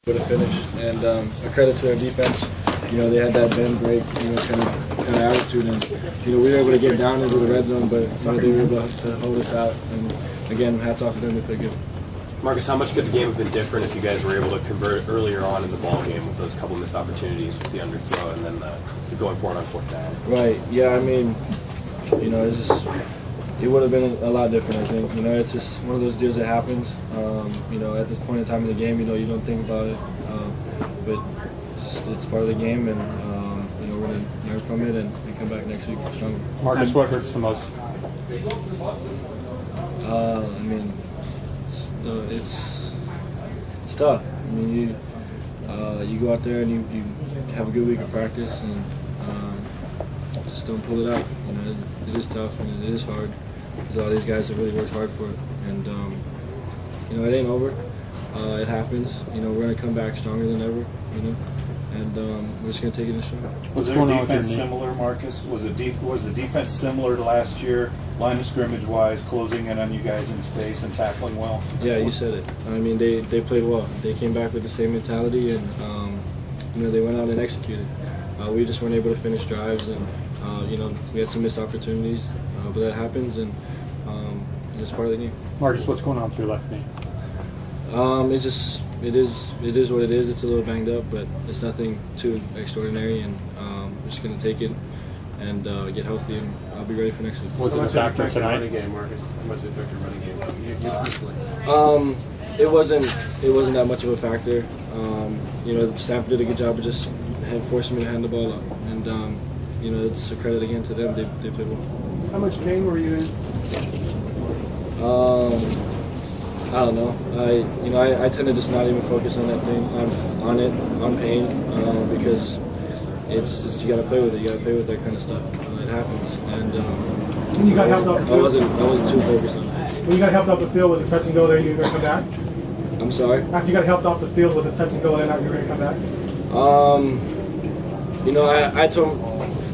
With a finish, and a credit to our defense. You know, they had that bend break, kind of attitude, and we were able to get down into the red zone, but they were able to hold us out. And again, hats off to them. They played good. Marcus, how much could the game have been different if you guys were able to convert earlier on in the ball game with those couple missed opportunities with the underthrow and then going for it on fourth down? Right. Yeah. I mean, it's just. It would have been a lot different, I think. It's just one of those deals that happens. At this point in time in the game, you don't think about it, but it's part of the game, and we're going to learn from it and come back next week stronger. Marcus, what hurts the most? I mean, it's tough. I mean, you go out there and you have a good week of practice and just don't pull it out. It is tough and it is hard. Because all these guys have really worked hard for it, and it ain't over. It happens. We're going to come back stronger than ever. And we're just going to take it in stride. Was their defense similar, Marcus? Was the defense similar to last year, line of scrimmage wise, closing in on you guys in space and tackling well? Yeah, you said it. I mean, they played well. They came back with the same mentality, and they went out and executed. We just weren't able to finish drives, and we had some missed opportunities, but that happens, and it's part of the game. Marcus, what's going on with your left knee? It is what it is. It's a little banged up, but it's nothing too extraordinary, and we're just going to take it and get healthy, and I'll be ready for next week. Was it a factor tonight? Game, Marcus? How much did it affect your running game? It wasn't that much of a factor. Stanford did a good job of just forcing me to hand the ball up, and it's a credit again to them. They played well. How much pain were you in? I don't know. I tend to just not even focus on that thing, on pain, because it's you got to play with it. You got to play with that kind of stuff. It happens, and when you got helped off the field, I wasn't too focused on it. When you got helped off the field, was it touch and go there? You were going to come back? I'm sorry. After you got helped off the field, was it touch and go there? Now you were going to come back? I told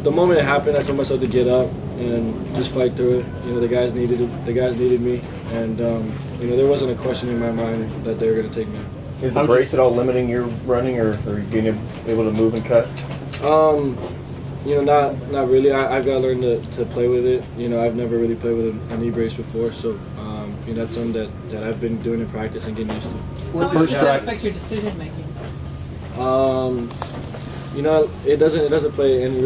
the moment it happened, I told myself to get up and just fight through it. The guys needed it. The guys needed me, and there wasn't a question in my mind that they were going to take me out. Is the brace at all limiting your running, or are you being able to move and cut? Not really. I've got to learn to play with it. I've never really played with a knee brace before, so that's something that I've been doing in practice and getting used to. How does that affect your decision making? It doesn't play any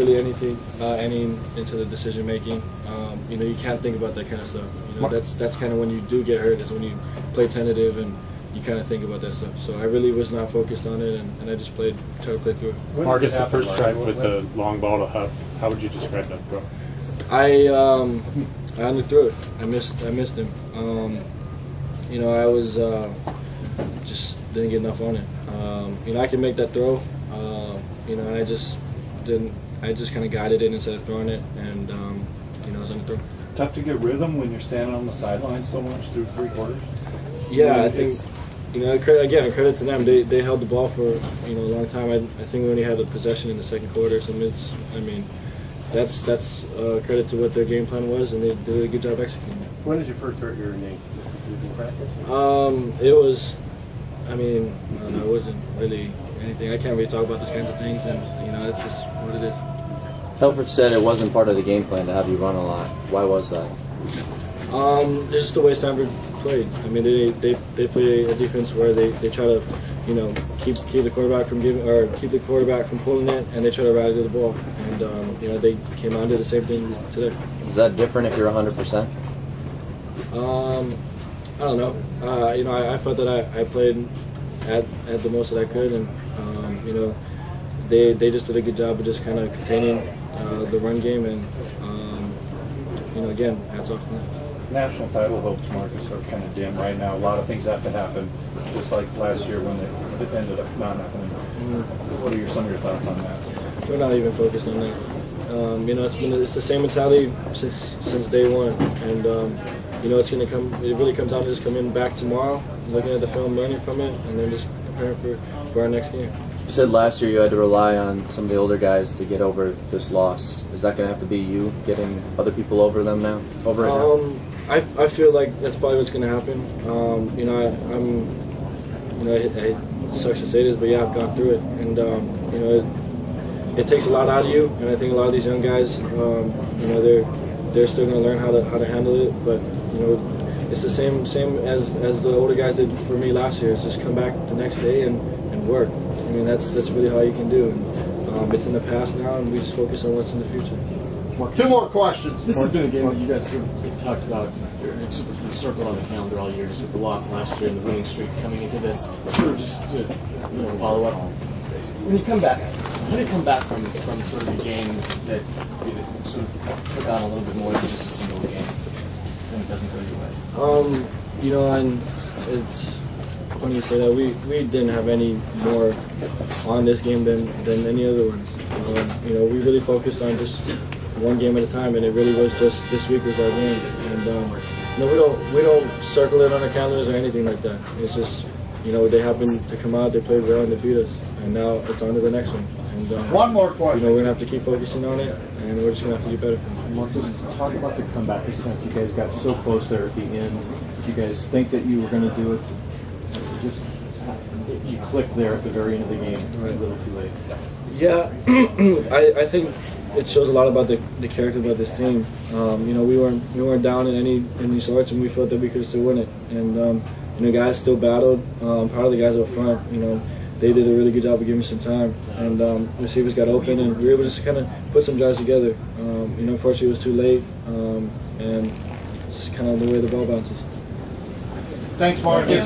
into the decision making. You can't think about that kind of stuff. That's kind of when you do get hurt, is when you play tentative and you kind of think about that stuff. So I really was not focused on it, and I just tried to play through it. Marcus, the first drive with the long ball to Huff, how would you describe that throw? I underthrew it. I missed him. I was just didn't get enough on it. I can make that throw. I just didn't. I just kind of guided it instead of throwing it, and it was underthrown. Tough to get rhythm when you're standing on the sideline so much through three quarters. Yeah, I think. Again, credit to them. They held the ball for a long time. I think we only had a possession in the second quarter. So that's credit to what their game plan was, and they did a good job executing. When did you first hurt your knee? In practice? It was. I don't know. It wasn't really anything. I can't really talk about those kinds of things, and it's just what it is. Helfrich said it wasn't part of the game plan to have you run a lot. Why was that? It's just the way Stanford played. They play a defense where they try to, keep the quarterback from keep the quarterback from pulling it, and they try to rally to the ball. And they came out and did the same thing today. Is that different if you're 100%? I don't know. I felt that I played at the most that I could, and they just did a good job of just kind of containing the run game, and again, hats off to them. National title hopes, Marcus, are kind of dim right now. A lot of things have to happen, just like last year when it ended up not happening. What are some of your thoughts on that? We're not even focused on that. It's the same mentality since day one, and it's going to come. It really comes down to just coming back tomorrow, looking at the film, learning from it, and then just preparing for our next game. You said last year you had to rely on some of the older guys to get over this loss. Is that going to have to be you getting other people over them now? Over it now? I feel like that's probably what's going to happen. sucks to say this, but yeah, I've gone through it, and you know, it takes a lot out of you. And I think a lot of these young guys, you know, they're still going to learn how to handle it. But you know, it's the same as the older guys did for me last year. It's just come back the next day and work. I mean, that's really all you can do. And it's in the past now, and we just focus on what's in the future. 2 more questions. This has been a game that you guys sort of talked about, it's sort of circled on the calendar all year, just with the loss last year and the winning streak coming into this. Sort of just to follow up. When you come back, how do you come back from sort of a game that sort of took on a little bit more than just a single game and it doesn't go your way? You know, and it's funny you say that. We didn't have any more on this game than any other ones. You know, we really focused on just one game at a time, and it really was just this week was our game. And you know, we don't circle it on our calendars or anything like that. It's just, you know, they happened to come out, they played well and they beat us, and now it's on to the next one. And One more question. you know, we're gonna have to keep focusing on it, and we're just gonna have to get better. Marcus, talk about the comeback. This time you guys got so close there at the end. Did you guys think that you were going to do it? Just you clicked there at the very end of the game, a little too late. Yeah, I think it shows a lot about the character of this team. You know, we weren't down in any sorts, and we felt that we could still win it. And you know, guys still battled. Part of the guys up front, you know, they did a really good job of giving some time. And receivers got open, and we were able to just kind of put some drives together. You know, unfortunately, it was too late, and it's kind of the way the ball bounces. Thanks, Marcus.